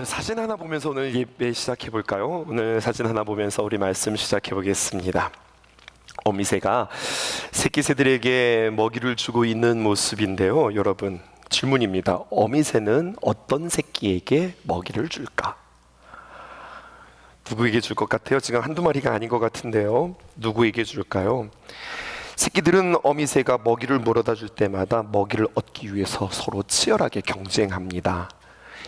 사진 하나 보면서 오늘 예배 시작해 볼까요? 오늘 사진 하나 보면서 우리 말씀 시작해 보겠습니다. 어미새가 새끼 새들에게 먹이를 주고 있는 모습인데요. 여러분, 질문입니다. 어미새는 어떤 새끼에게 먹이를 줄까? 누구에게 줄 것 같아요? 지금 한두 마리가 아닌 것 같은데요. 누구에게 줄까요? 새끼들은 어미새가 먹이를 물어다 줄 때마다 먹이를 얻기 위해서 서로 치열하게 경쟁합니다.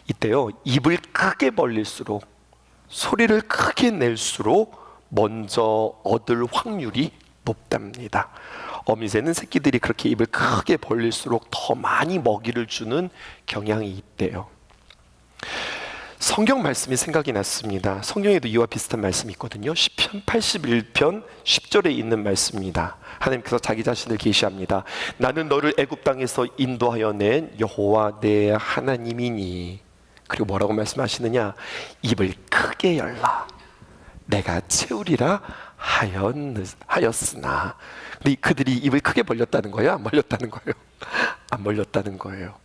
이때요, 입을 크게 벌릴수록, 소리를 크게 낼수록 먼저 얻을 확률이 높답니다. 어미새는 새끼들이 그렇게 입을 크게 벌릴수록 더 많이 먹이를 주는 경향이 있대요. 성경 말씀이 생각이 났습니다. 성경에도 이와 비슷한 말씀이 있거든요. 시편 81편 10절에 있는 말씀입니다. 하나님께서 자기 자신을 계시합니다. 나는 너를 애굽 땅에서 인도하여 낸 여호와 내 하나님이니. 그리고 뭐라고 말씀하시느냐? 입을 크게 열라 내가 채우리라 하였으나. 근데 그들이 입을 크게 벌렸다는 거예요? 안 벌렸다는 거예요? 안 벌렸다는 거예요.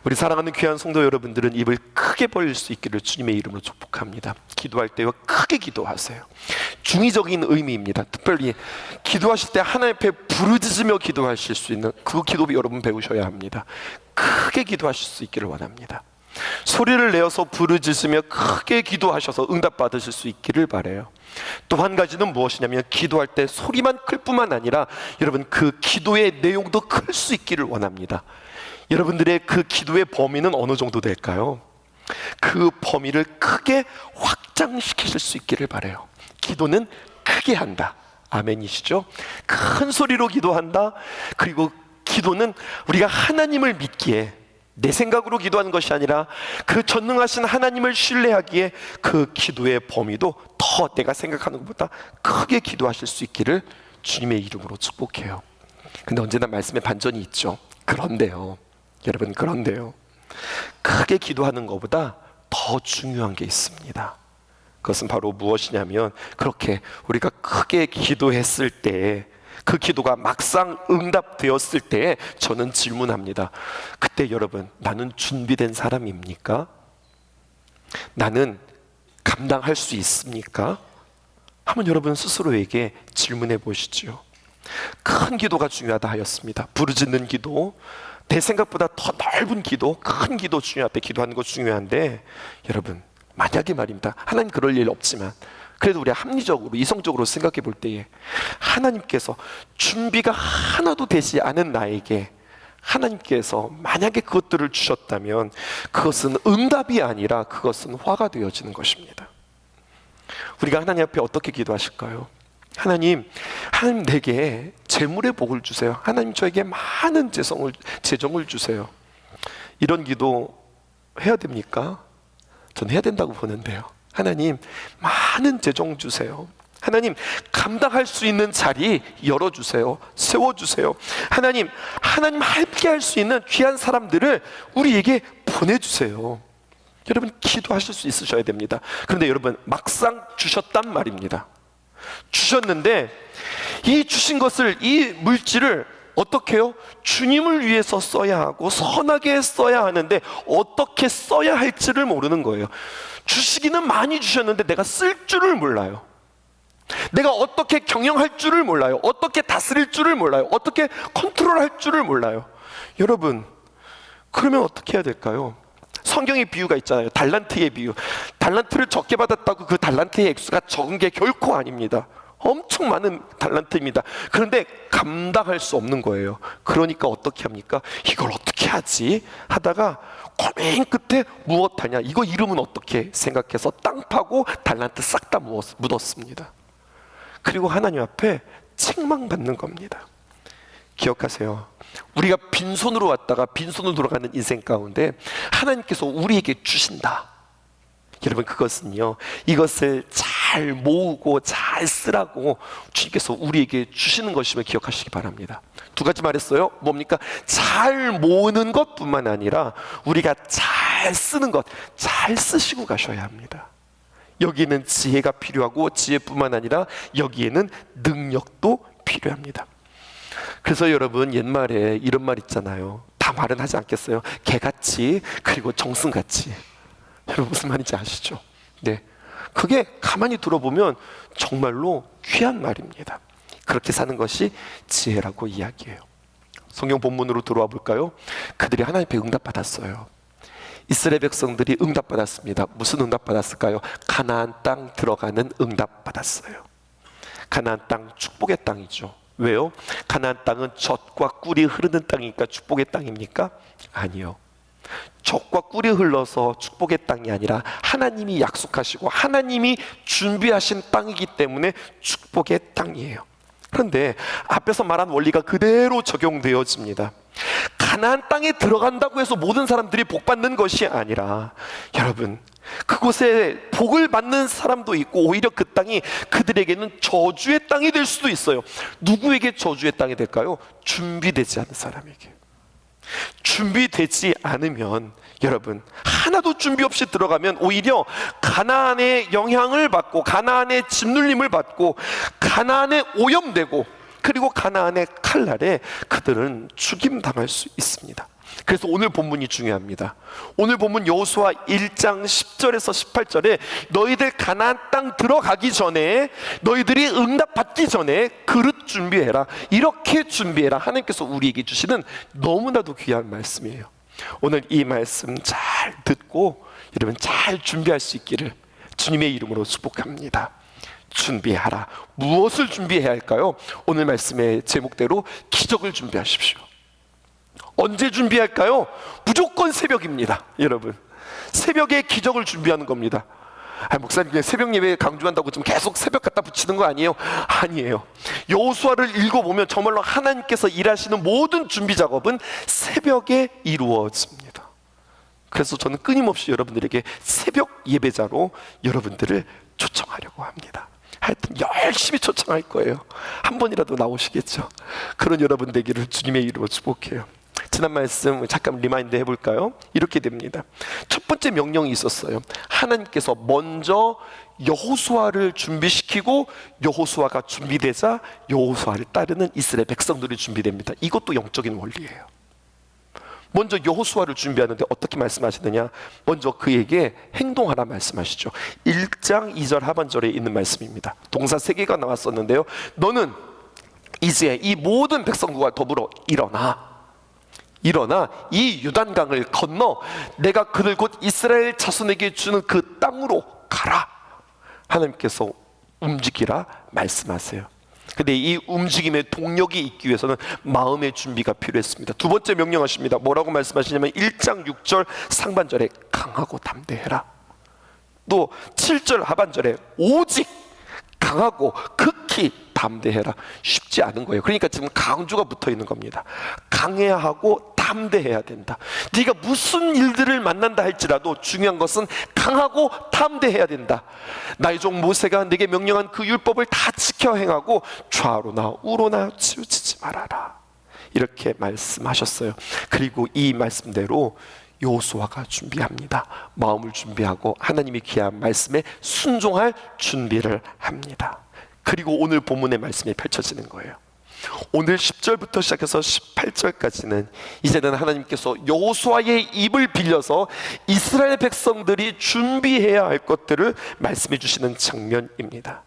우리 사랑하는 귀한 성도 여러분들은 입을 크게 벌릴 수 있기를 주님의 이름으로 축복합니다. 기도할 때요, 크게 기도하세요. 중의적인 의미입니다. 특별히 기도하실 때 하나님 앞에 부르짖으며 기도하실 수 있는 그 기도 여러분 배우셔야 합니다. 크게 기도하실 수 있기를 원합니다. 소리를 내어서 부르짖으며 크게 기도하셔서 응답받으실 수 있기를 바라요. 또 한 가지는 무엇이냐면, 기도할 때 소리만 클 뿐만 아니라 여러분 그 기도의 내용도 클 수 있기를 원합니다. 여러분들의 그 기도의 범위는 어느 정도 될까요? 그 범위를 크게 확장시키실 수 있기를 바라요. 기도는 크게 한다. 아멘이시죠? 큰 소리로 기도한다. 그리고 기도는 우리가 하나님을 믿기에, 내 생각으로 기도하는 것이 아니라 그 전능하신 하나님을 신뢰하기에 그 기도의 범위도 더 내가 생각하는 것보다 크게 기도하실 수 있기를 주님의 이름으로 축복해요. 근데 언제나 말씀에 반전이 있죠. 그런데요, 여러분, 그런데요, 크게 기도하는 것보다 더 중요한 게 있습니다. 그것은 바로 무엇이냐면, 그렇게 우리가 크게 기도했을 때, 그 기도가 막상 응답되었을 때 저는 질문합니다. 그때 여러분, 나는 준비된 사람입니까? 나는 감당할 수 있습니까? 한번 여러분 스스로에게 질문해 보시죠. 큰 기도가 중요하다 하였습니다. 부르짖는 기도, 내 생각보다 더 넓은 기도, 큰 기도 중요하다. 기도하는 거 중요한데, 여러분, 만약에 말입니다, 하나님 그럴 일 없지만 그래도 우리가 합리적으로, 이성적으로 생각해 볼 때에 하나님께서 준비가 하나도 되지 않은 나에게 하나님께서 만약에 그것들을 주셨다면 그것은 응답이 아니라 그것은 화가 되어지는 것입니다. 우리가 하나님 앞에 어떻게 기도하실까요? 하나님 내게 재물의 복을 주세요. 하나님 저에게 많은 재정을 주세요. 이런 기도 해야 됩니까? 전 해야 된다고 보는데요. 하나님 많은 재정 주세요. 하나님 감당할 수 있는 자리 열어주세요. 세워주세요. 하나님 함께 할 수 있는 귀한 사람들을 우리에게 보내주세요. 여러분, 기도하실 수 있으셔야 됩니다. 그런데 여러분, 막상 주셨단 말입니다. 주셨는데 이 주신 것을, 이 물질을 어떻게 해요? 주님을 위해서 써야 하고 선하게 써야 하는데 어떻게 써야 할지를 모르는 거예요. 주시기는 많이 주셨는데 내가 쓸 줄을 몰라요. 내가 어떻게 경영할 줄을 몰라요. 어떻게 다스릴 줄을 몰라요. 어떻게 컨트롤할 줄을 몰라요. 여러분, 그러면 어떻게 해야 될까요? 성경의 비유가 있잖아요. 달란트의 비유. 달란트를 적게 받았다고 그 달란트의 액수가 적은 게 결코 아닙니다. 엄청 많은 달란트입니다. 그런데 감당할 수 없는 거예요. 그러니까 어떻게 합니까? 이걸 어떻게 하지? 하다가 고민 끝에 무엇하냐, 이거 이름은 어떻게 생각해서 땅 파고 달란트 싹 다 묻었습니다. 그리고 하나님 앞에 책망받는 겁니다. 기억하세요. 우리가 빈손으로 왔다가 빈손으로 돌아가는 인생 가운데 하나님께서 우리에게 주신다. 여러분, 그것은요, 이것을 잘 모으고 잘 쓰라고 주님께서 우리에게 주시는 것임을 기억하시기 바랍니다. 두 가지 말했어요. 뭡니까? 잘 모으는 것뿐만 아니라 우리가 잘 쓰는 것, 잘 쓰시고 가셔야 합니다. 여기에는 지혜가 필요하고, 지혜뿐만 아니라 여기에는 능력도 필요합니다. 그래서 여러분, 옛말에 이런 말 있잖아요. 다 말은 하지 않겠어요. 개같이, 그리고 정승같이. 여러분 무슨 말인지 아시죠? 네, 그게 가만히 들어보면 정말로 귀한 말입니다. 그렇게 사는 것이 지혜라고 이야기해요. 성경 본문으로 들어와 볼까요? 그들이 하나님께 응답받았어요. 이스라엘 백성들이 응답받았습니다. 무슨 응답받았을까요? 가나안 땅 들어가는 응답받았어요. 가나안 땅 축복의 땅이죠. 왜요? 가나안 땅은 젖과 꿀이 흐르는 땅이니까 축복의 땅입니까? 아니요. 젖과 꿀이 흘러서 축복의 땅이 아니라 하나님이 약속하시고 하나님이 준비하신 땅이기 때문에 축복의 땅이에요. 그런데 앞에서 말한 원리가 그대로 적용되어집니다. 가나안 땅에 들어간다고 해서 모든 사람들이 복 받는 것이 아니라, 여러분, 그곳에 복을 받는 사람도 있고 오히려 그 땅이 그들에게는 저주의 땅이 될 수도 있어요. 누구에게 저주의 땅이 될까요? 준비되지 않은 사람에게. 준비되지 않으면, 여러분, 하나도 준비 없이 들어가면 오히려 가나안의 영향을 받고 가나안의 짓눌림을 받고 가나안에 오염되고, 그리고 가나안의 칼날에 그들은 죽임당할 수 있습니다. 그래서 오늘 본문이 중요합니다. 오늘 본문 여호수아 1장 10절에서 18절에 너희들 가나안 땅 들어가기 전에, 너희들이 응답받기 전에 그릇 준비해라, 이렇게 준비해라, 하나님께서 우리에게 주시는 너무나도 귀한 말씀이에요. 오늘 이 말씀 잘 듣고 여러분 잘 준비할 수 있기를 주님의 이름으로 축복합니다. 준비하라. 무엇을 준비해야 할까요? 오늘 말씀의 제목대로 기적을 준비하십시오. 언제 준비할까요? 무조건 새벽입니다. 여러분, 새벽에 기적을 준비하는 겁니다. 목사님 그냥 새벽 예배 강조한다고 좀 계속 새벽 갖다 붙이는 거 아니에요? 아니에요. 여호수아를 읽어보면 정말로 하나님께서 일하시는 모든 준비 작업은 새벽에 이루어집니다. 그래서 저는 끊임없이 여러분들에게 새벽 예배자로 여러분들을 초청하려고 합니다. 하여튼 열심히 초청할 거예요. 한 번이라도 나오시겠죠? 그런 여러분 되기를 주님의 이름으로 축복해요. 지난 말씀 잠깐 리마인드 해볼까요? 이렇게 됩니다. 첫 번째 명령이 있었어요. 하나님께서 먼저 여호수아를 준비시키고 여호수아가 준비되자 여호수아를 따르는 이스라엘 백성들이 준비됩니다. 이것도 영적인 원리예요. 먼저 여호수아를 준비하는데 어떻게 말씀하시느냐? 먼저 그에게 행동하라 말씀하시죠. 1장 2절 하반절에 있는 말씀입니다. 동사 3개가 나왔었는데요. 너는 이제 이 모든 백성들과 더불어 일어나 이 요단강을 건너 내가 그들 곧 이스라엘 자손에게 주는 그 땅으로 가라. 하나님께서 움직이라 말씀하세요. 근데 이 움직임의 동력이 있기 위해서는 마음의 준비가 필요했습니다. 두 번째 명령하십니다. 뭐라고 말씀하시냐면 1장 6절 상반절에 강하고 담대해라. 또 7절 하반절에 오직 강하고 극히 담대해라. 쉽지 않은 거예요. 그러니까 지금 강조가 붙어 있는 겁니다. 강해야 하고 담대해야 된다. 네가 무슨 일들을 만난다 할지라도 중요한 것은 강하고 담대해야 된다. 나의 종 모세가 내게 명령한 그 율법을 다 지켜 행하고 좌로나 우로나 치우치지 말아라. 이렇게 말씀하셨어요. 그리고 이 말씀대로 여호수아가 준비합니다. 마음을 준비하고 하나님이 귀한 말씀에 순종할 준비를 합니다. 그리고 오늘 본문의 말씀이 펼쳐지는 거예요. 오늘 10절부터 시작해서 18절까지는 이제는 하나님께서 여호수아의 입을 빌려서 이스라엘 백성들이 준비해야 할 것들을 말씀해 주시는 장면입니다.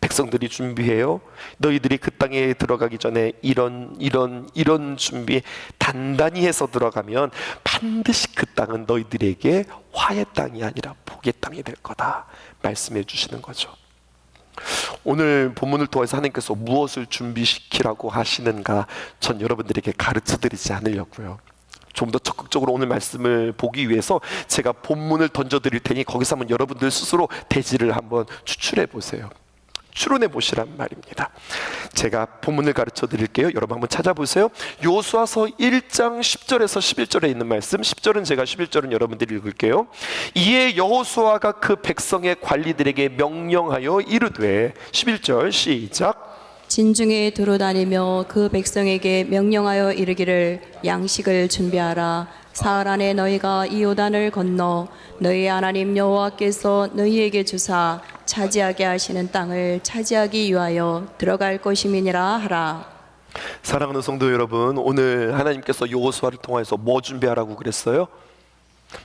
백성들이 준비해요. 너희들이 그 땅에 들어가기 전에 이런 준비 단단히 해서 들어가면 반드시 그 땅은 너희들에게 화의 땅이 아니라 복의 땅이 될 거다 말씀해 주시는 거죠. 오늘 본문을 통해서 하나님께서 무엇을 준비시키라고 하시는가 전 여러분들에게 가르쳐 드리지 않으려고요. 좀 더 적극적으로 오늘 말씀을 보기 위해서 제가 본문을 던져 드릴 테니 거기서 한번 여러분들 스스로 대지를 한번 추출해 보세요. 추론해 보시란 말입니다. 제가 본문을 가르쳐 드릴게요. 여러분 한번 찾아보세요. 여호수아서 1장 10절에서 11절에 있는 말씀, 10절은 제가, 11절은 여러분들이 읽을게요. 이에 여호수아가 그 백성의 관리들에게 명령하여 이르되, 11절 시작. 진중에 두루다니며 그 백성에게 명령하여 이르기를 양식을 준비하라. 사흘 안에 너희가 이 요단을 건너 너희 하나님 여호와께서 너희에게 주사 차지하게 하시는 땅을 차지하기 위하여 들어갈 것임이니라 하라. 사랑하는 성도 여러분, 오늘 하나님께서 여호수아를 통해서 뭐 준비하라고 그랬어요?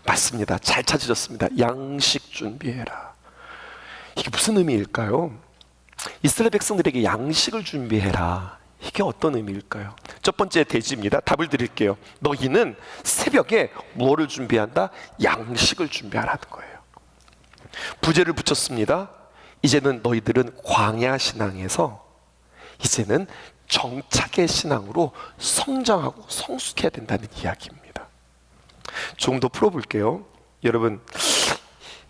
맞습니다. 잘 찾으셨습니다. 양식 준비해라. 이게 무슨 의미일까요? 이스라엘 백성들에게 양식을 준비해라. 이게 어떤 의미일까요? 첫 번째 대지입니다. 답을 드릴게요. 너희는 새벽에 무엇을 준비한다? 양식을 준비하라는 거예요. 부제를 붙였습니다. 이제는 너희들은 광야 신앙에서 이제는 정착의 신앙으로 성장하고 성숙해야 된다는 이야기입니다. 조금 더 풀어볼게요. 여러분,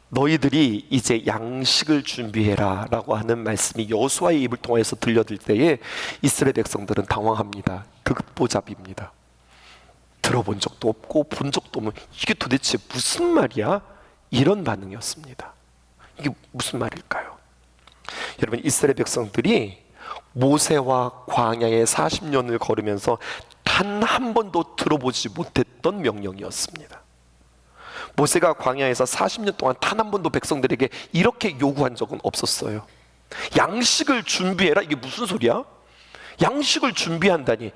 너희들이 이제 양식을 준비해라 라고 하는 말씀이 여호수아의 입을 통해서 들려들 때에 이스라엘 백성들은 당황합니다. 극보잡입니다. 들어본 적도 없고 본 적도 없는, 이게 도대체 무슨 말이야? 이런 반응이었습니다. 이게 무슨 말일까요? 여러분, 이스라엘 백성들이 모세와 광야의 40년을 걸으면서 단 한 번도 들어보지 못했던 명령이었습니다. 모세가 광야에서 40년 동안 단 한 번도 백성들에게 이렇게 요구한 적은 없었어요. 양식을 준비해라. 이게 무슨 소리야? 양식을 준비한다니.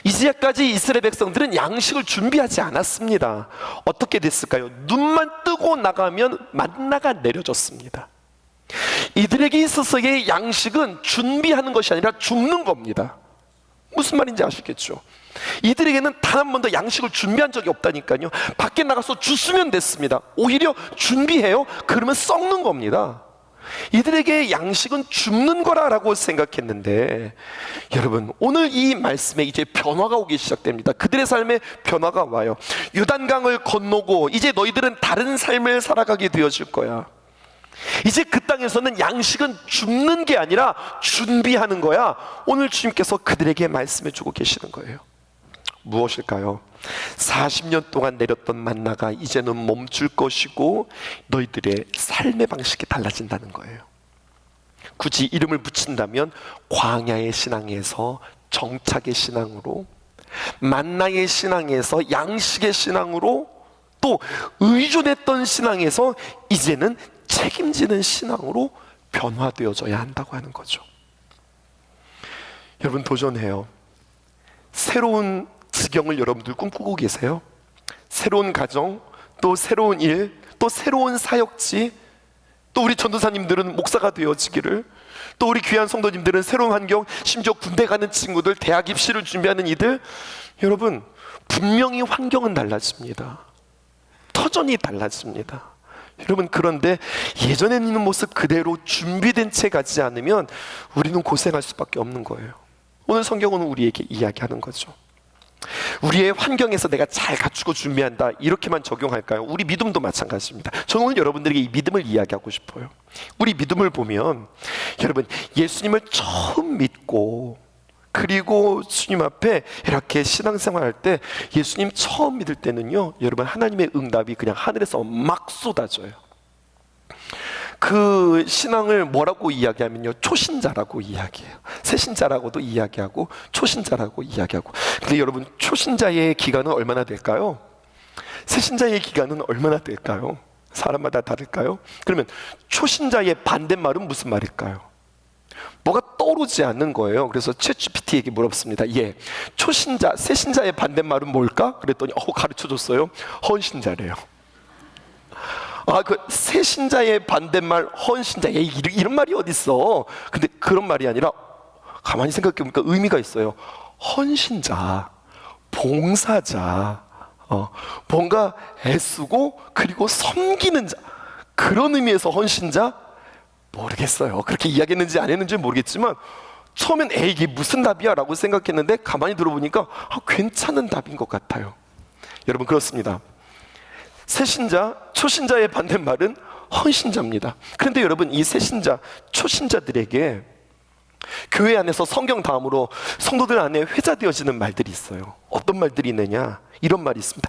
이제까지 이스라엘 백성들은 양식을 준비하지 않았습니다. 어떻게 됐을까요? 눈만 뜨고 나가면 만나가 내려졌습니다. 이들에게 있어서의 양식은 준비하는 것이 아니라 죽는 겁니다. 무슨 말인지 아시겠죠? 이들에게는 단 한 번도 양식을 준비한 적이 없다니까요. 밖에 나가서 주스면 됐습니다. 오히려 준비해요? 그러면 썩는 겁니다. 이들에게 양식은 죽는 거라고 생각했는데, 여러분, 오늘 이 말씀에 이제 변화가 오기 시작됩니다. 그들의 삶에 변화가 와요. 요단강을 건너고 이제 너희들은 다른 삶을 살아가게 되어질 거야. 이제 그 땅에서는 양식은 줍는 게 아니라 준비하는 거야. 오늘 주님께서 그들에게 말씀해 주고 계시는 거예요. 무엇일까요? 40년 동안 내렸던 만나가 이제는 멈출 것이고 너희들의 삶의 방식이 달라진다는 거예요. 굳이 이름을 붙인다면 광야의 신앙에서 정착의 신앙으로, 만나의 신앙에서 양식의 신앙으로, 또 의존했던 신앙에서 이제는 책임지는 신앙으로 변화되어져야 한다고 하는 거죠. 여러분, 도전해요. 새로운 지경을 여러분들 꿈꾸고 계세요? 새로운 가정, 또 새로운 일, 또 새로운 사역지, 또 우리 전도사님들은 목사가 되어지기를, 또 우리 귀한 성도님들은 새로운 환경, 심지어 군대 가는 친구들, 대학 입시를 준비하는 이들, 여러분, 분명히 환경은 달라집니다. 터전이 달라집니다. 여러분, 그런데 예전에 있는 모습 그대로 준비된 채 가지 않으면 우리는 고생할 수밖에 없는 거예요. 오늘 성경은 우리에게 이야기하는 거죠. 우리의 환경에서 내가 잘 갖추고 준비한다, 이렇게만 적용할까요? 우리 믿음도 마찬가지입니다. 저는 오늘 여러분들에게 이 믿음을 이야기하고 싶어요. 우리 믿음을 보면, 여러분, 예수님을 처음 믿고 그리고 주님 앞에 이렇게 신앙생활 할 때, 예수님 처음 믿을 때는요, 여러분, 하나님의 응답이 그냥 하늘에서 막 쏟아져요. 그 신앙을 뭐라고 이야기하면요, 초신자라고 이야기해요. 새신자라고도 이야기하고 초신자라고 이야기하고. 근데 여러분, 초신자의 기간은 얼마나 될까요? 새신자의 기간은 얼마나 될까요? 사람마다 다를까요? 그러면 초신자의 반대말은 무슨 말일까요? 뭐가 떠오르지 않는 거예요. 그래서 챗GPT에게 물었습니다. 예, 초신자, 새신자의 반대말은 뭘까? 그랬더니 가르쳐줬어요. 헌신자래요. 그 새신자의 반대말 헌신자, 이런 말이 어딨어. 근데 그런 말이 아니라, 가만히 생각해보니까 의미가 있어요. 헌신자, 봉사자, 뭔가 애쓰고 그리고 섬기는 자, 그런 의미에서 헌신자? 모르겠어요. 그렇게 이야기했는지 안 했는지 모르겠지만 처음엔 이게 무슨 답이야? 라고 생각했는데 가만히 들어보니까 괜찮은 답인 것 같아요. 여러분, 그렇습니다. 새신자, 초신자의 반대말은 헌신자입니다. 그런데 여러분, 이 새신자, 초신자들에게 교회 안에서 성경 다음으로 성도들 안에 회자되어지는 말들이 있어요. 어떤 말들이 있느냐? 이런 말이 있습니다.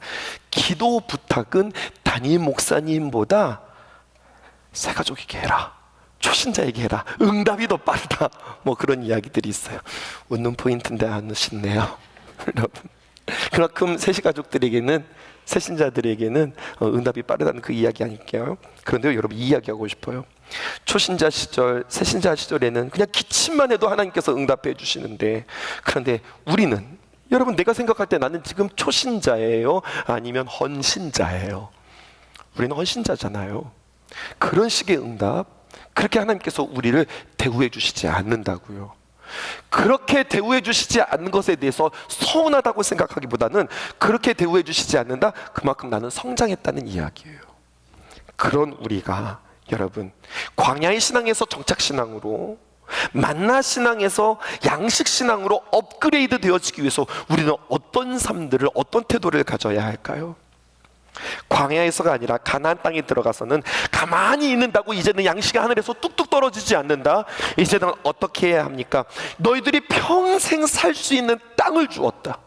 기도 부탁은 담임 목사님보다 새가족에게 해라, 초신자에게 해라, 응답이 더 빠르다, 뭐 그런 이야기들이 있어요. 웃는 포인트인데 안 웃으시네요. 여러분, 그만큼 새신자들에게는 응답이 빠르다는 그 이야기 아닐까요? 그런데 여러분, 이 이야기하고 싶어요. 초신자 시절, 새신자 시절에는 그냥 기침만 해도 하나님께서 응답해 주시는데, 그런데 우리는, 여러분, 내가 생각할 때 나는 지금 초신자예요? 아니면 헌신자예요? 우리는 헌신자잖아요. 그런 식의 응답, 그렇게 하나님께서 우리를 대우해 주시지 않는다고요. 그렇게 대우해 주시지 않는 것에 대해서 서운하다고 생각하기보다는 그렇게 대우해 주시지 않는다, 그만큼 나는 성장했다는 이야기예요. 그런 우리가 여러분, 광야의 신앙에서 정착 신앙으로, 만나 신앙에서 양식 신앙으로 업그레이드 되어지기 위해서 우리는 어떤 삶들을, 어떤 태도를 가져야 할까요? 광야에서가 아니라 가나안 땅에 들어가서는 가만히 있는다고 이제는 양식이 하늘에서 뚝뚝 떨어지지 않는다. 이제는 어떻게 해야 합니까? 너희들이 평생 살 수 있는 땅을 주었다.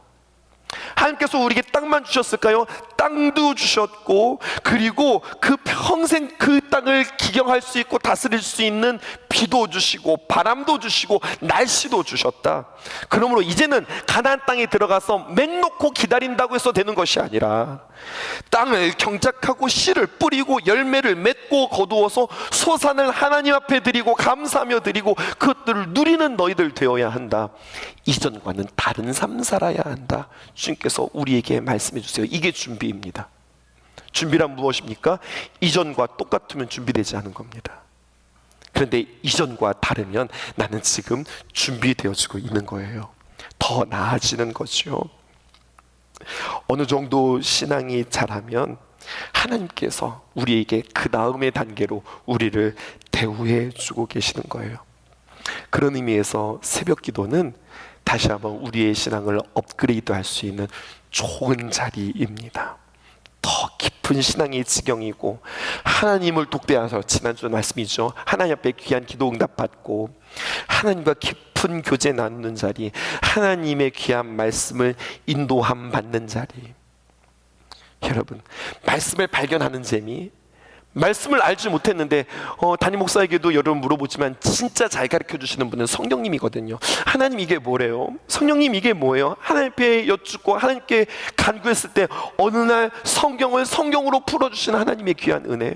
하나님께서 우리에게 땅만 주셨을까요? 땅도 주셨고, 그리고 그 평생 그 땅을 기경할 수 있고 다스릴 수 있는 비도 주시고 바람도 주시고 날씨도 주셨다. 그러므로 이제는 가나안 땅에 들어가서 맹놓고 기다린다고 해서 되는 것이 아니라 땅을 경작하고 씨를 뿌리고 열매를 맺고 거두어서 소산을 하나님 앞에 드리고 감사하며 드리고 그것들을 누리는 너희들 되어야 한다. 이전과는 다른 삶 살아야 한다. 주님께서 우리에게 말씀해 주세요. 이게 준비입니다. 준비란 무엇입니까? 이전과 똑같으면 준비되지 않은 겁니다. 그런데 이전과 다르면 나는 지금 준비되어지고 있는 거예요. 더 나아지는 거죠. 어느 정도 신앙이 자라면 하나님께서 우리에게 그 다음의 단계로 우리를 대우해 주고 계시는 거예요. 그런 의미에서 새벽 기도는 다시 한번 우리의 신앙을 업그레이드 할 수 있는 좋은 자리입니다. 더 깊은 신앙의 지경이고, 하나님을 독대하셔서, 지난주 말씀이죠, 하나님 앞에 귀한 기도 응답 받고 하나님과 깊은 교제 나누는 자리, 하나님의 귀한 말씀을 인도함 받는 자리. 여러분, 말씀을 발견하는 재미, 말씀을 알지 못했는데 담임 목사에게도 여러분 물어보지만 진짜 잘 가르쳐 주시는 분은 성령님이거든요. 하나님 이게 뭐래요? 성령님 이게 뭐예요? 하나님께 여쭙고 하나님께 간구했을 때 어느 날 성경을 성경으로 풀어주시는 하나님의 귀한 은혜,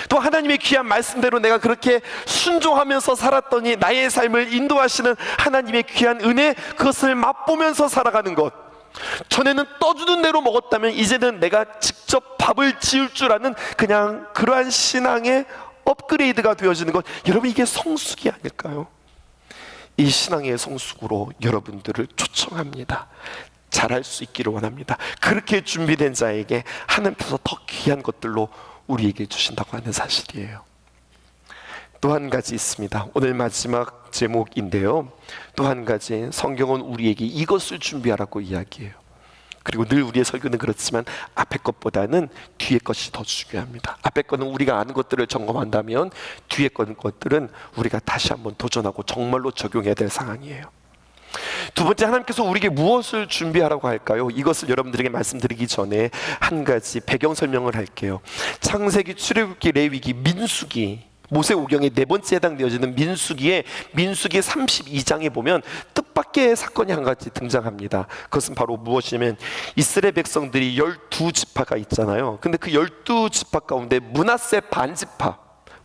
또 하나님의 귀한 말씀대로 내가 그렇게 순종하면서 살았더니 나의 삶을 인도하시는 하나님의 귀한 은혜, 그것을 맛보면서 살아가는 것. 전에는 떠주는 대로 먹었다면 이제는 내가 직접 밥을 지을 줄 아는 그냥 그러한 신앙의 업그레이드가 되어지는 것. 여러분, 이게 성숙이 아닐까요? 이 신앙의 성숙으로 여러분들을 초청합니다. 잘할 수 있기를 원합니다. 그렇게 준비된 자에게 하나님께서 더 귀한 것들로 우리에게 주신다고 하는 사실이에요. 또 한 가지 있습니다. 오늘 마지막 제목인데요, 또 한 가지 성경은 우리에게 이것을 준비하라고 이야기해요. 그리고 늘 우리의 설교는 그렇지만 앞에 것보다는 뒤에 것이 더 중요합니다. 앞에 거는 우리가 아는 것들을 점검한다면 뒤에 것들은 우리가 다시 한번 도전하고 정말로 적용해야 될 상황이에요. 두 번째, 하나님께서 우리에게 무엇을 준비하라고 할까요? 이것을 여러분들에게 말씀드리기 전에 한 가지 배경 설명을 할게요. 창세기, 출애굽기, 레위기, 민수기, 모세오경의 네 번째 해당되어지는 민수기 32장에 보면 뜻밖의 사건이 한 가지 등장합니다. 그것은 바로 무엇이냐면 이스라엘 백성들이 12지파가 있잖아요. 근데 그 12지파 가운데 므낫세 반지파,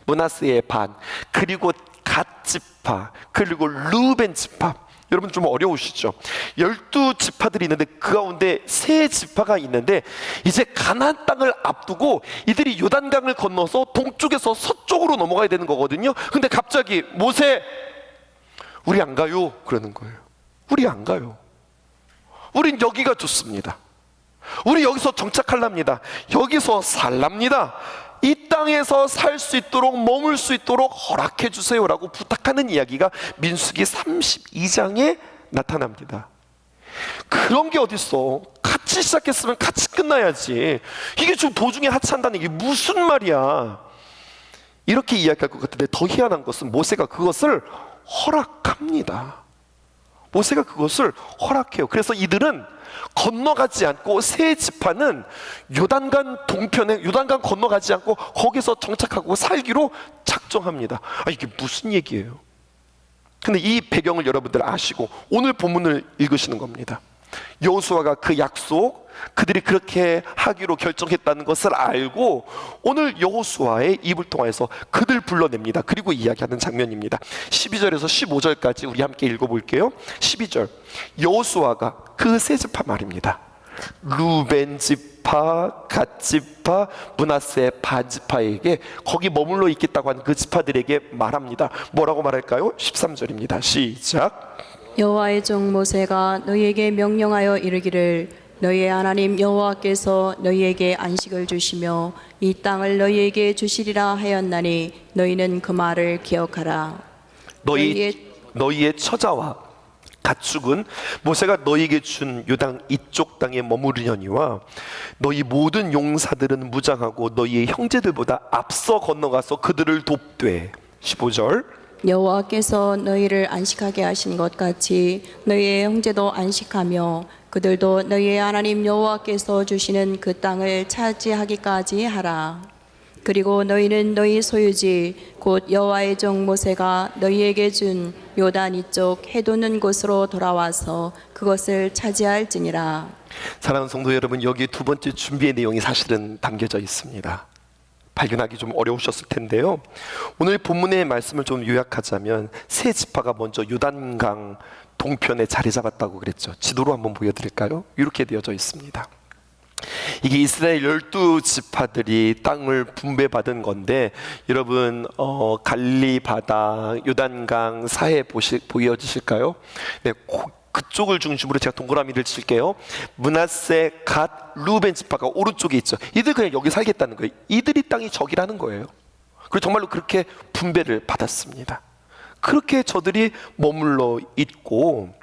므낫세의 반, 그리고 갓지파, 그리고 르우벤 지파. 여러분 좀 어려우시죠? 12지파들이 있는데 그 가운데 3지파가 있는데 이제 가나안 땅을 앞두고 이들이 요단강을 건너서 동쪽에서 서쪽으로 넘어가야 되는 거거든요. 근데 갑자기 모세, 우리 안 가요 그러는 거예요. 우리 안 가요. 우린 여기가 좋습니다. 우리 여기서 정착할랍니다. 여기서 살랍니다. 이 땅에서 살 수 있도록, 머물 수 있도록 허락해 주세요라고 부탁하는 이야기가 민수기 32장에 나타납니다. 그런 게 어딨어? 같이 시작했으면 같이 끝나야지. 이게 지금 도중에 하차한다는 게 무슨 말이야? 이렇게 이야기할 것 같은데 더 희한한 것은 모세가 그것을 허락합니다. 모세가 그것을 허락해요. 그래서 이들은 건너가지 않고, 세 지파는 요단강 동편에, 요단강 건너가지 않고 거기서 정착하고 살기로 작정합니다. 이게 무슨 얘기예요? 근데 이 배경을 여러분들 아시고 오늘 본문을 읽으시는 겁니다. 여호수아가 그 약속, 그들이 그렇게 하기로 결정했다는 것을 알고 오늘 여호수아의 입을 통해서 그들 불러냅니다. 그리고 이야기하는 장면입니다. 12절에서 15절까지 우리 함께 읽어볼게요. 12절, 여호수아가 그 세 지파 말입니다. 루벤 지파, 지파, 갓 지파, 므낫세 반 지파에게 거기 머물러 있겠다고 하는 그 지파들에게 말합니다. 뭐라고 말할까요? 13절입니다. 시작. 여호와의 종 모세가 너희에게 명령하여 이르기를 너희의 하나님 여호와께서 너희에게 안식을 주시며 이 땅을 너희에게 주시리라 하였나니 너희는 그 말을 기억하라. 너희의 처자와 가축은 모세가 너희에게 준 요당 이쪽 땅에 머무르려니와 너희 모든 용사들은 무장하고 너희의 형제들보다 앞서 건너가서 그들을 돕되. 15절. 여호와께서 너희를 안식하게 하신 것 같이 너희의 형제도 안식하며 그들도 너희의 하나님 여호와께서 주시는 그 땅을 차지하기까지 하라. 그리고 너희는 너희 소유지 곧 여호와의 종 모세가 너희에게 준 요단 이쪽 해돋는 곳으로 돌아와서 그것을 차지할지니라. 사랑하는 성도 여러분, 여기 두 번째 준비의 내용이 사실은 담겨져 있습니다. 발견하기 좀 어려우셨을 텐데요. 오늘 본문의 말씀을 좀 요약하자면 세 지파가 먼저 요단강 동편에 자리 잡았다고 그랬죠. 지도로 한번 보여드릴까요? 이렇게 되어져 있습니다. 이게 이스라엘 12지파들이 땅을 분배받은 건데, 여러분 갈리 바다, 요단강 사해 보여지실까요? 네, 그쪽을 중심으로 제가 동그라미를 칠게요. 므낫세, 갓, 루벤 지파가 오른쪽에 있죠. 이들 그냥 여기 살겠다는 거예요. 이들이 땅이 적이라는 거예요. 그리고 정말로 그렇게 분배를 받았습니다. 그렇게 저들이 머물러 있고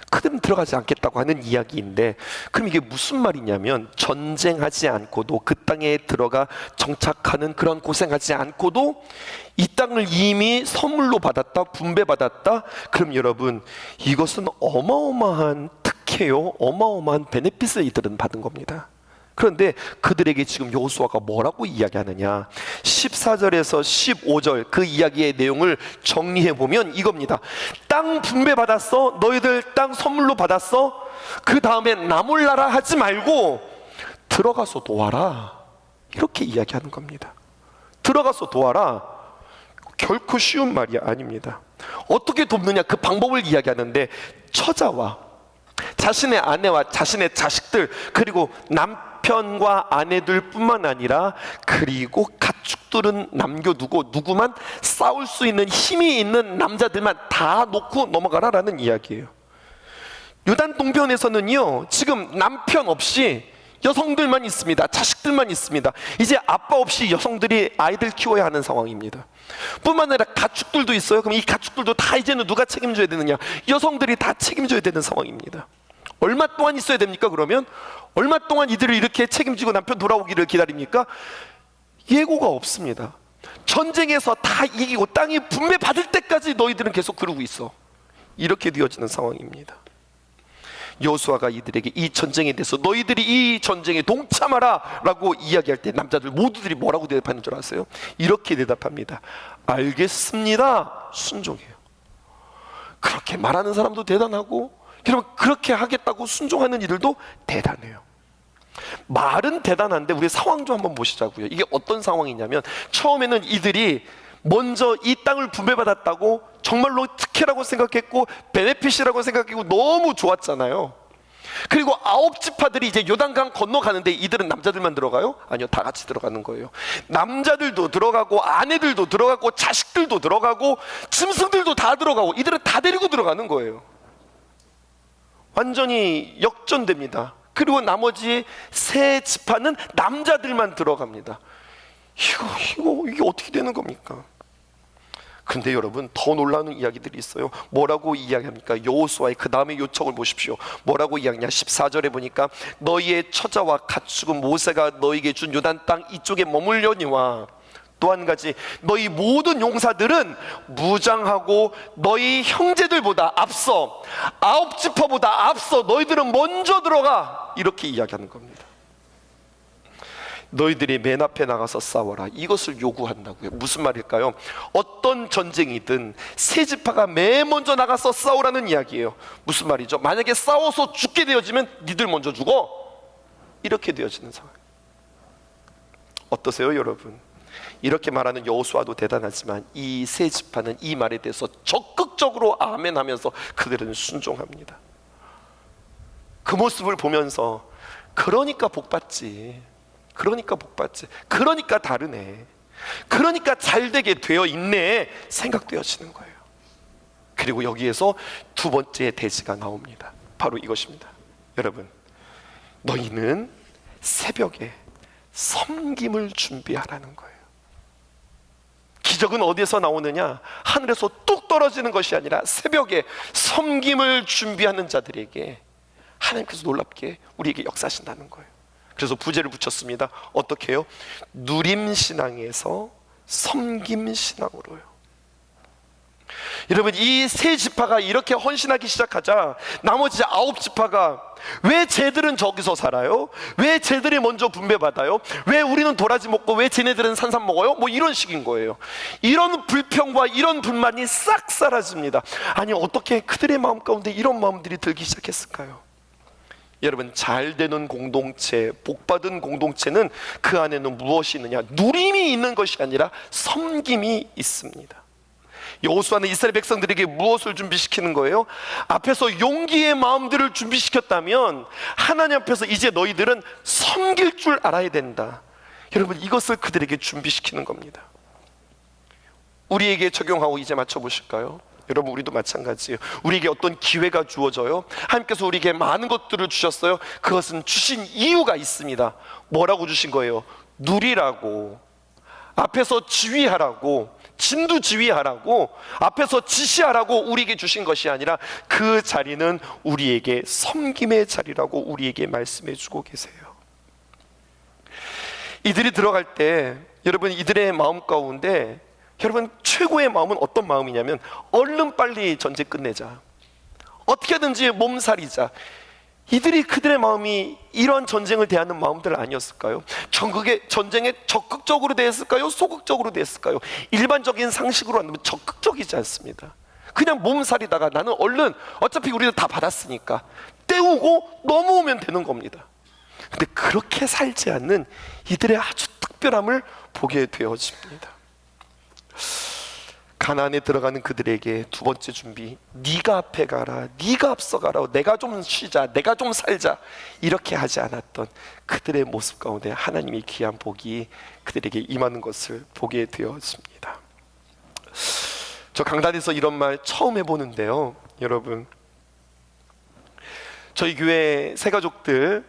그들은 들어가지 않겠다고 하는 이야기인데, 그럼 이게 무슨 말이냐면 전쟁하지 않고도 그 땅에 들어가 정착하는 그런 고생하지 않고도 이 땅을 이미 선물로 받았다, 분배받았다. 그럼 여러분, 이것은 어마어마한 특혜요, 어마어마한 베네핏을 이들은 받은 겁니다. 그런데 그들에게 지금 여호수아가 뭐라고 이야기하느냐, 14절에서 15절 그 이야기의 내용을 정리해 보면 이겁니다. 땅 분배 받았어, 너희들 땅 선물로 받았어, 그 다음에 나 몰라라 하지 말고 들어가서 도와라, 이렇게 이야기하는 겁니다. 들어가서 도와라. 결코 쉬운 말이 아닙니다. 어떻게 돕느냐, 그 방법을 이야기하는데, 처자와 자신의 아내와 자신의 자식들, 그리고 남편과 아내들 뿐만 아니라 그리고 가축들은 남겨두고 누구만 싸울 수 있는 힘이 있는 남자들만 다 놓고 넘어가라라는 이야기예요. 요단 동편에서는요, 지금 남편 없이 여성들만 있습니다. 자식들만 있습니다. 이제 아빠 없이 여성들이 아이들 키워야 하는 상황입니다. 뿐만 아니라 가축들도 있어요. 그럼 이 가축들도 다 이제는 누가 책임져야 되느냐? 여성들이 다 책임져야 되는 상황입니다. 얼마 동안 있어야 됩니까? 그러면 얼마 동안 이들을 이렇게 책임지고 남편 돌아오기를 기다립니까? 예고가 없습니다. 전쟁에서 다 이기고 땅이 분배받을 때까지 너희들은 계속 그러고 있어. 이렇게 되어지는 상황입니다. 여호수아가 이들에게 이 전쟁에 대해서 너희들이 이 전쟁에 동참하라 라고 이야기할 때 남자들 모두들이 뭐라고 대답하는 줄 아세요? 이렇게 대답합니다. 알겠습니다. 순종해요. 그렇게 말하는 사람도 대단하고, 여러분 그렇게 하겠다고 순종하는 이들도 대단해요. 말은 대단한데 우리 상황 좀 한번 보시자고요. 이게 어떤 상황이냐면, 처음에는 이들이 먼저 이 땅을 분배받았다고 정말로 특혜라고 생각했고 베네핏이라고 생각했고 너무 좋았잖아요. 그리고 9지파들이 이제 요단강 건너가는데 이들은 남자들만 들어가요? 아니요, 다 같이 들어가는 거예요. 남자들도 들어가고 아내들도 들어가고 자식들도 들어가고 짐승들도 다 들어가고 이들은 다 데리고 들어가는 거예요. 완전히 역전됩니다. 그리고 나머지 세 지파는 남자들만 들어갑니다. 이게 어떻게 되는 겁니까? 근데 여러분, 더 놀라운 이야기들이 있어요. 뭐라고 이야기합니까? 여호수아의 그 다음에 요청을 보십시오. 뭐라고 이야기하냐? 14절에 보니까 너희의 처자와 가축은 모세가 너희에게 준 요단 땅 이쪽에 머물려니와, 또 한 가지, 너희 모든 용사들은 무장하고 너희 형제들보다 앞서, 9지파보다 앞서 너희들은 먼저 들어가, 이렇게 이야기하는 겁니다. 너희들이 맨 앞에 나가서 싸워라, 이것을 요구한다고요. 무슨 말일까요? 어떤 전쟁이든 세 지파가 맨 먼저 나가서 싸우라는 이야기예요. 무슨 말이죠? 만약에 싸워서 죽게 되어지면 니들 먼저 죽어, 이렇게 되어지는 상황. 어떠세요 여러분? 이렇게 말하는 여호수아도 대단하지만 이 세 지파는 이 말에 대해서 적극적으로 아멘하면서 그들은 순종합니다. 그 모습을 보면서 그러니까 복 받지. 그러니까 복 받지. 그러니까 다르네. 그러니까 잘 되게 되어 있네 생각되어지는 거예요. 그리고 여기에서 두 번째 대지가 나옵니다. 바로 이것입니다. 여러분, 너희는 새벽에 섬김을 준비하라는 거예요. 기적은 어디에서 나오느냐? 하늘에서 뚝 떨어지는 것이 아니라 새벽에 섬김을 준비하는 자들에게 하나님께서 놀랍게 우리에게 역사하신다는 거예요. 그래서 부제를 붙였습니다. 어떻게 해요? 누림신앙에서 섬김신앙으로요. 여러분, 이 세 지파가 이렇게 헌신하기 시작하자 나머지 9지파가 왜 쟤들은 저기서 살아요? 왜 쟤들이 먼저 분배받아요? 왜 우리는 도라지 먹고 왜 쟤네들은 산삼 먹어요? 뭐 이런 식인 거예요. 이런 불평과 이런 불만이 싹 사라집니다. 아니, 어떻게 그들의 마음 가운데 이런 마음들이 들기 시작했을까요? 여러분, 잘 되는 공동체, 복받은 공동체는 그 안에는 무엇이 있느냐? 누림이 있는 것이 아니라 섬김이 있습니다. 여호수아는 이스라엘 백성들에게 무엇을 준비시키는 거예요? 앞에서 용기의 마음들을 준비시켰다면 하나님 앞에서 이제 너희들은 섬길 줄 알아야 된다. 여러분, 이것을 그들에게 준비시키는 겁니다. 우리에게 적용하고 이제 맞춰보실까요? 여러분, 우리도 마찬가지예요. 우리에게 어떤 기회가 주어져요. 하나님께서 우리에게 많은 것들을 주셨어요. 그것은 주신 이유가 있습니다. 뭐라고 주신 거예요? 누리라고, 앞에서 지휘하라고, 진두지휘하라고, 앞에서 지시하라고 우리에게 주신 것이 아니라 그 자리는 우리에게 섬김의 자리라고 우리에게 말씀해 주고 계세요. 이들이 들어갈 때 여러분, 이들의 마음 가운데 여러분, 최고의 마음은 어떤 마음이냐면 얼른 빨리 전쟁 끝내자, 어떻게든지 몸살이자. 이들이 그들의 마음이 이런 전쟁을 대하는 마음들 아니었을까요? 전쟁에 적극적으로 대했을까요? 소극적으로 대했을까요? 일반적인 상식으로 한다면 적극적이지 않습니다. 그냥 몸살이다가 나는 얼른, 어차피 우리는 다 받았으니까 때우고 넘어오면 되는 겁니다. 근데 그렇게 살지 않는 이들의 아주 특별함을 보게 되어집니다. 가나안에 들어가는 그들에게 두 번째 준비, 네가 앞에 가라, 네가 앞서 가라, 내가 좀 쉬자, 내가 좀 살자, 이렇게 하지 않았던 그들의 모습 가운데 하나님의 귀한 복이 그들에게 임하는 것을 보게 되어집니다. 저 강단에서 이런 말 처음 해보는데요, 여러분, 저희 교회 새가족들,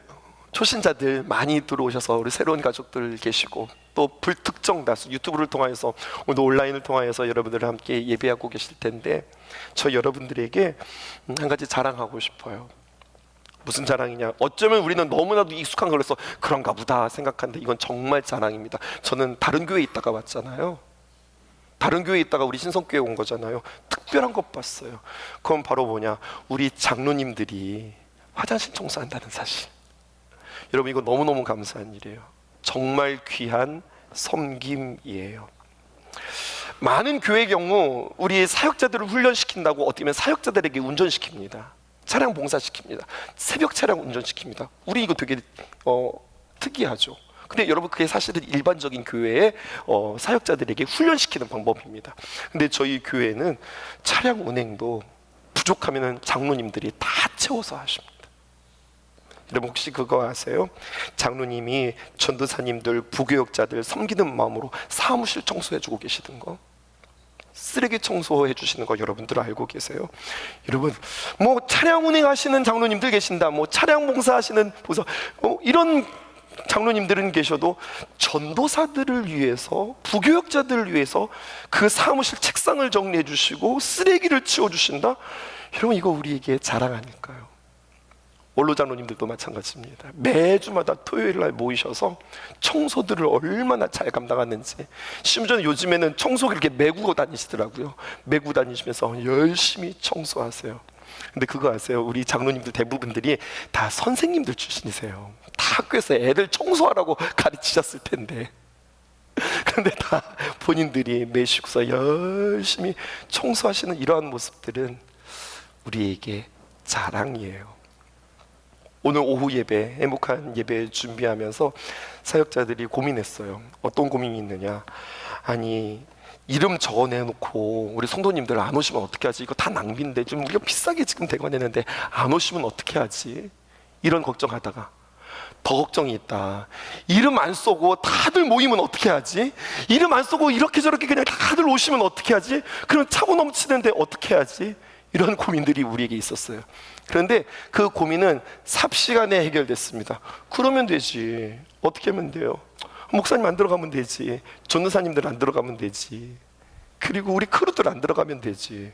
초신자들 많이 들어오셔서 우리 새로운 가족들 계시고, 또 불특정 다수 유튜브를 통해서, 오늘 온라인을 통하여서 여러분들 함께 예배하고 계실 텐데, 저 여러분들에게 한 가지 자랑하고 싶어요. 무슨 자랑이냐? 어쩌면 우리는 너무나도 익숙한 걸로서 그런가 보다 생각하는데 이건 정말 자랑입니다. 저는 다른 교회에 있다가 왔잖아요. 다른 교회에 있다가 우리 신성교회에 온 거잖아요. 특별한 것 봤어요. 그건 바로 뭐냐? 우리 장로님들이 화장실 청소한다는 사실. 여러분, 이거 너무너무 감사한 일이에요. 정말 귀한 섬김이에요. 많은 교회의 경우 우리 사역자들을 훈련시킨다고 어떻게 보면 사역자들에게 운전시킵니다. 차량 봉사시킵니다. 새벽 차량 운전시킵니다. 우리 이거 되게 특이하죠. 근데 여러분, 그게 사실은 일반적인 교회의 사역자들에게 훈련시키는 방법입니다. 근데 저희 교회는 차량 운행도 부족하면 장로님들이 다 채워서 하십니다. 여러분, 혹시 그거 아세요? 장로님이 전도사님들, 부교역자들 섬기는 마음으로 사무실 청소해주고 계시던 거, 쓰레기 청소해 주시는 거 여러분들 알고 계세요? 여러분, 뭐 차량 운행하시는 장로님들 계신다, 뭐 차량 봉사하시는 보서 이런 장로님들은 계셔도 전도사들을 위해서, 부교역자들을 위해서 그 사무실 책상을 정리해 주시고 쓰레기를 치워 주신다? 여러분, 이거 우리에게 자랑 아닐까요? 원로 장로님들도 마찬가지입니다. 매주마다 토요일 날 모이셔서 청소들을 얼마나 잘 감당하는지, 심지어 요즘에는 청소기를 이렇게 메고 다니시더라고요. 메고 다니시면서 열심히 청소하세요. 근데 그거 아세요? 우리 장로님들 대부분들이 다 선생님들 출신이세요. 다 학교에서 애들 청소하라고 가르치셨을 텐데, 그런데 다 본인들이 매 식구서 열심히 청소하시는 이러한 모습들은 우리에게 자랑이에요. 오늘 오후 예배, 행복한 예배 준비하면서 사역자들이 고민했어요. 어떤 고민이 있느냐? 아니, 이름 적어내놓고 우리 성도님들 안 오시면 어떻게 하지? 이거 다 낭비인데, 좀 우리가 비싸게 지금 대관했는데 안 오시면 어떻게 하지? 이런 걱정하다가 더 걱정이 있다. 이름 안 쓰고 다들 모이면 어떻게 하지? 이름 안 쓰고 이렇게 저렇게 그냥 다들 오시면 어떻게 하지? 그럼 차고 넘치는데 어떻게 하지? 이런 고민들이 우리에게 있었어요. 그런데 그 고민은 삽시간에 해결됐습니다. 그러면 되지. 어떻게 하면 돼요? 목사님 안 들어가면 되지. 전도사님들 안 들어가면 되지. 그리고 우리 크루들 안 들어가면 되지.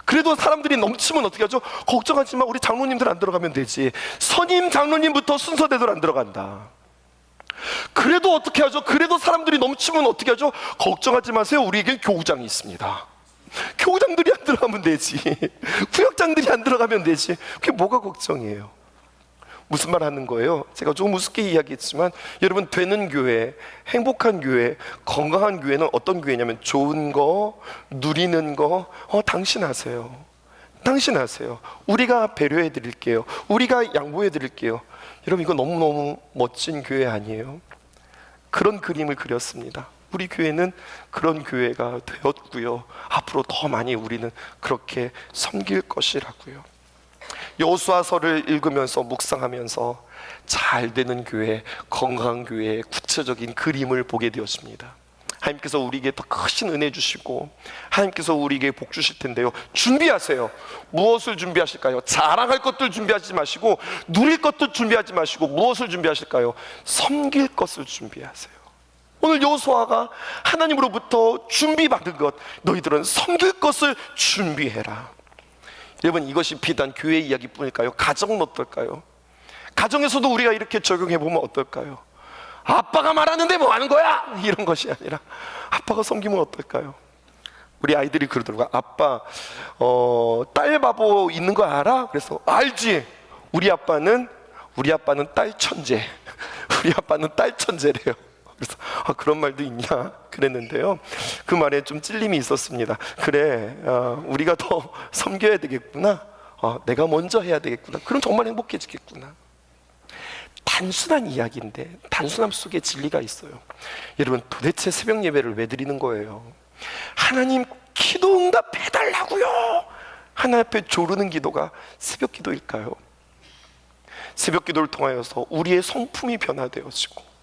그래도 사람들이 넘치면 어떻게 하죠? 걱정하지 마. 우리 장로님들 안 들어가면 되지. 선임 장로님부터 순서대로 안 들어간다. 그래도 어떻게 하죠? 그래도 사람들이 넘치면 어떻게 하죠? 걱정하지 마세요. 우리에겐 교우장이 있습니다. 교우장들이 안 들어가면 되지. 구역장들이 안 들어가면 되지. 그게 뭐가 걱정이에요? 무슨 말 하는 거예요? 제가 조금 우습게 이야기했지만 여러분, 되는 교회, 행복한 교회, 건강한 교회는 어떤 교회냐면 좋은 거, 누리는 거, 당신 하세요. 당신 하세요. 우리가 배려해 드릴게요. 우리가 양보해 드릴게요. 여러분, 이거 너무너무 멋진 교회 아니에요? 그런 그림을 그렸습니다. 우리 교회는 그런 교회가 되었고요. 앞으로 더 많이 우리는 그렇게 섬길 것이라고요. 여호수아서를 읽으면서 묵상하면서 잘 되는 교회, 건강한 교회의 구체적인 그림을 보게 되었습니다. 하나님께서 우리에게 더 크신 은혜 주시고 하나님께서 우리에게 복 주실 텐데요. 준비하세요. 무엇을 준비하실까요? 자랑할 것들 준비하지 마시고, 누릴 것도 준비하지 마시고, 무엇을 준비하실까요? 섬길 것을 준비하세요. 오늘 여호수아가 하나님으로부터 준비받은 것, 너희들은 섬길 것을 준비해라. 여러분, 이것이 비단 교회 이야기뿐일까요? 가정은 어떨까요? 가정에서도 우리가 이렇게 적용해 보면 어떨까요? 아빠가 말하는데 뭐 하는 거야? 이런 것이 아니라 아빠가 섬기면 어떨까요? 우리 아이들이 그러더라고요. 아빠, 딸 바보 있는 거 알아? 그래서 알지. 우리 아빠는 딸 천재. 우리 아빠는 딸 천재래요. 그래서 그런 말도 있냐 그랬는데요, 그 말에 좀 찔림이 있었습니다. 그래, 우리가 더 섬겨야 되겠구나. 내가 먼저 해야 되겠구나. 그럼 정말 행복해지겠구나. 단순한 이야기인데 단순함 속에 진리가 있어요. 여러분, 도대체 새벽 예배를 왜 드리는 거예요? 하나님 기도 응답해달라고요. 하나님 앞에 조르는 기도가 새벽 기도일까요? 새벽 기도를 통하여서 우리의 성품이 변화되어지고,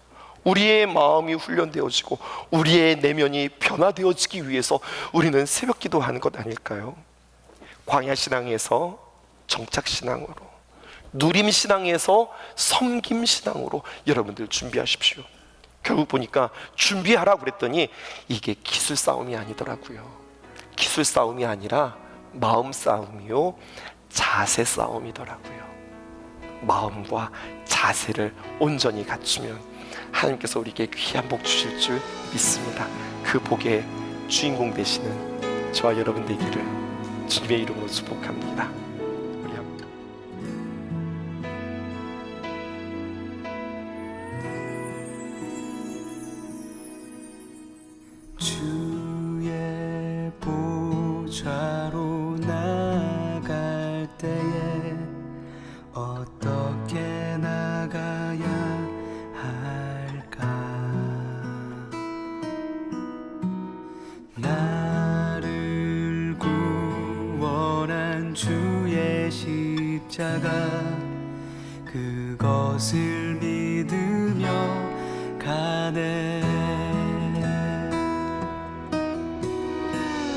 우리의 마음이 훈련되어지고, 우리의 내면이 변화되어지기 위해서 우리는 새벽 기도하는 것 아닐까요? 광야신앙에서 정착신앙으로, 누림신앙에서 섬김신앙으로 여러분들 준비하십시오. 결국 보니까 준비하라고 그랬더니 이게 기술 싸움이 아니더라고요. 기술 싸움이 아니라 마음 싸움이요, 자세 싸움이더라고요. 마음과 자세를 온전히 갖추면 하나님께서 우리에게 귀한 복 주실 줄 믿습니다. 그 복의 주인공 되시는 저와 여러분 되기를 주님의 이름으로 축복합니다. 우리 함께 주의 보좌로 나갈 때에 어떻게 나가야 할까? 나를 구원한 주의 십자가, 그것을 믿으며 가네.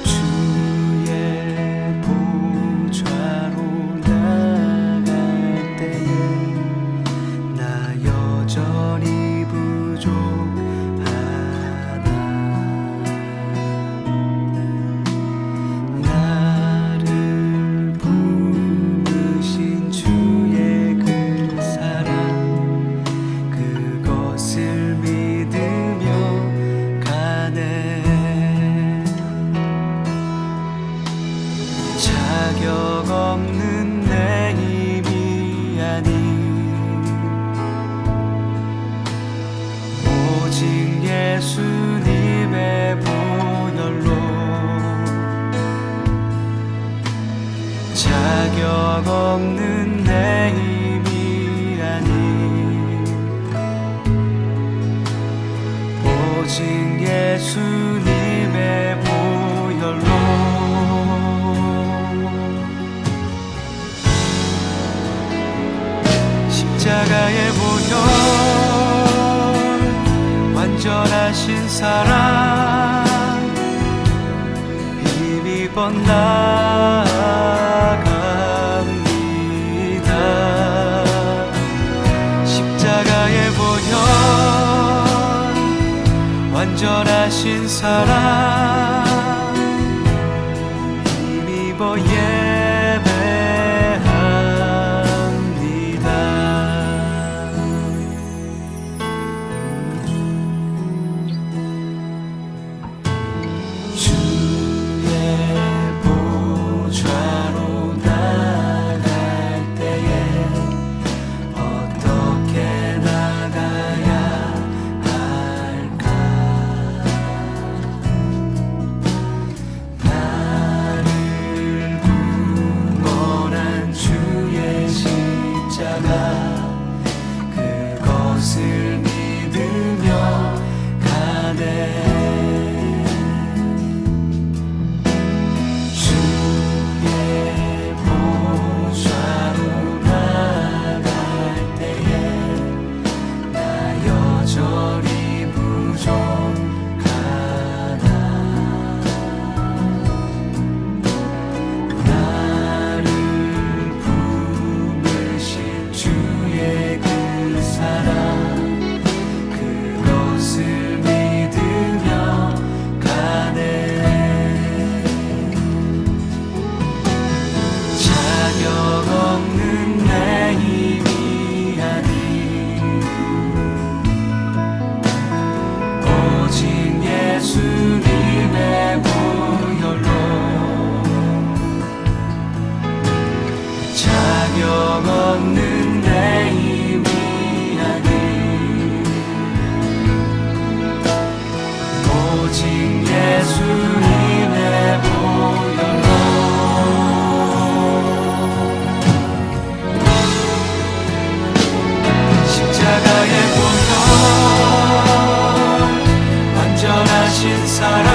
주의 보좌로 나갈 때에 나 여전히 부족하다. 나를 부르신 주의 그 사랑, 그것을 믿으며 가네. 자격 없는 내 힘이 아닌 오직 예수님의 보혈로, 자격 없는 내 힘이 아닌 오직 예수님의 보혈로. 십자가의 보혈 사랑 힘입어 나아갑니다. 십자가의 보혈 완전하신 사랑 힘입어 그것을 믿으며 가네. 주의 보좌로 나갈 때에 나 여전히 부족하다. 나를 품으신 주의 그 사랑 그것을 믿으며 가네. 자격 없는 내 힘이 아닌 오직 예수님의 보혈로 자격 없는 내 힘이 아닌 오직 예수님의 보혈로 십자가의 보혈 완전하신 사랑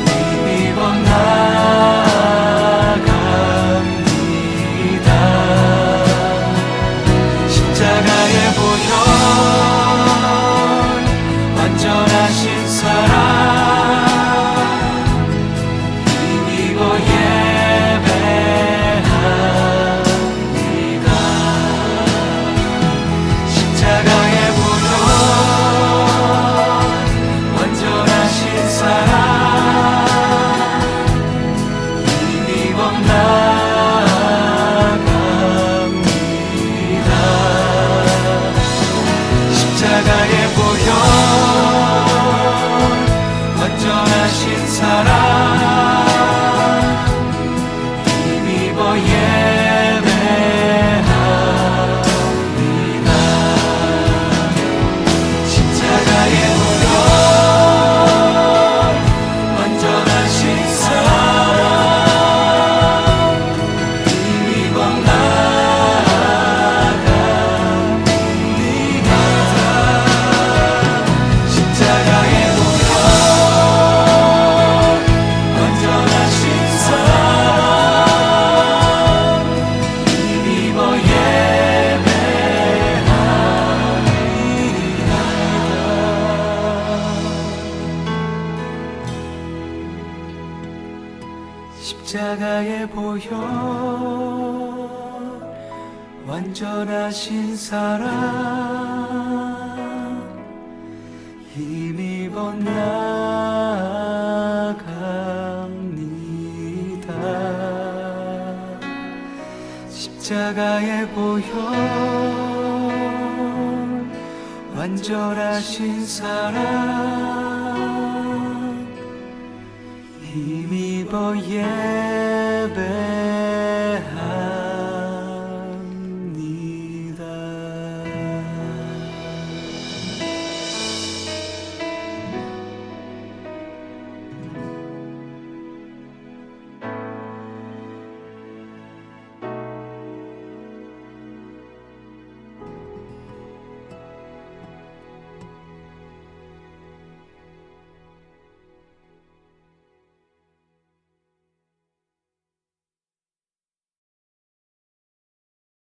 힘입어 나아갑니다. 십자가의 보혈 완전하신 사랑 힘입어 예배합니다. 십자가의 보혈 완전하신 사랑 힘입어 나아갑니다. 십자가의 보혈 완전하신 사랑 힘입어 예배합니다. 십자가의 보혈 완전하신 사랑 힘입어 나아갑니다. 십자가의 보혈 완전하신 사랑 힘입어 예배합니다. 십자가의 보혈 완전하신 사랑 힘입어 나아갑니다. 십자가의 보혈 완전하신 사랑 힘입어 예배